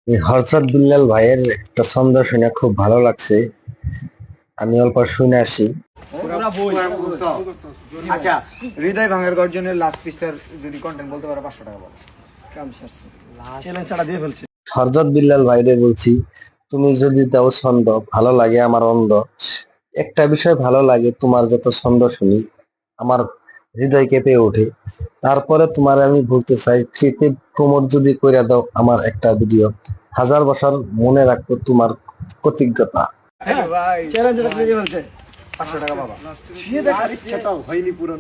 এই হযরত বিল্লাল ভাইয়ের একটা ছন্দ শুনে খুব ভালো লাগছে। আমি অল্প শুনে আসি। আচ্ছা, হৃদয় ভাঙার গর্জনের লাস্ট পিসটার যদি কন্টেন্ট বলতে পারো 500 টাকা বলো। চ্যালেঞ্জ ছাড়া দিয়ে ফেলছি। হযরত বিল্লাল ভাইরে বলছি, তুমি যদি দাও ছন্দ, ভালো লাগে আমার অন্ধ। একটা বিষয় ভালো লাগে, তোমার যত ছন্দ শুনি আমার হৃদয় কেঁপে ওঠে। তারপরে তোমার আমি বলতে চাই, ফ্রিতে প্রমোট যদি কইরা দাও আমার একটা ভিডিও, 1000 বছর মনে রাখবো তোমার কৃতজ্ঞতা। ভাই চ্যালেঞ্জ এটা দিয়ে ফেলছে। 500 টাকা বাবা। ছুঁয়ে দেখার ইচ্ছাটাও হয়নি পূরণ।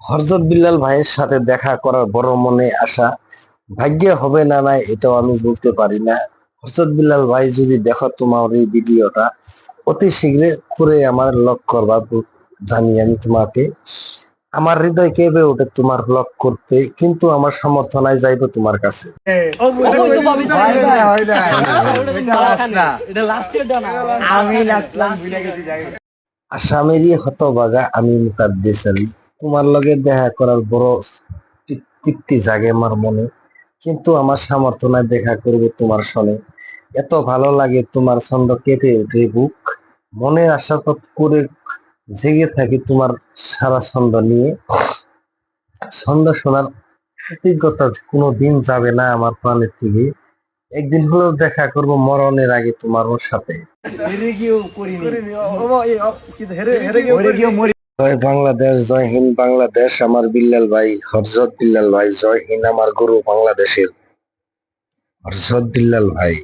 হযরত বিল্লাল ভাইয়ের সাথে দেখা করার বড় মনে আশা, ভাগ্যে হবে না নাই এটাও আমি বলতে পারি না। হযরত বিল্লাল ভাই যদি দেখো তোমার এই ভিডিওটা, অতি শীঘ্র করে আমার লক করবা, জানি আমি তোমাকে। আমার হৃদয় কেঁপে ওঠে তোমার লক করতে, কিন্তু আমার সামর্থ্য নাই যাইবো তোমার কাছে। আমি লাস্ট ভুলে গেছি যাই। আসামেরই হতভাগা আমি মুকাদ্দেস আলী, তোমার লগে দেখা করার বড় তৃপ্তি জাগে আমার মনে, কিন্তু আমার সামর্থ্য নাই দেখা করবো তোমার সনে। এত ভালো লাগে তোমার ছন্দ, কেঁপে ওঠে বুক, মনে আশা করে জেগে থাকি তোমার সারা ছন্দ নিয়ে। ছন্দ শোনার কৃতজ্ঞতা কোনো দিন যাবে না আমার প্রাণের থেকে। একদিন হলেও দেখা করব মরণের আগে তোমার ওর সাথে। হেরে গিয়েও করিনি। হেরে গিয়েও মরি। জয় বাংলাদেশ, জয় হিন্দ বাংলাদেশ, আমার বিল্লাল ভাই, হযরত বিল্লাল ভাই, জয় হিন্দ আমার গরু বাংলাদেশের হযরত বিল্লাল ভাই।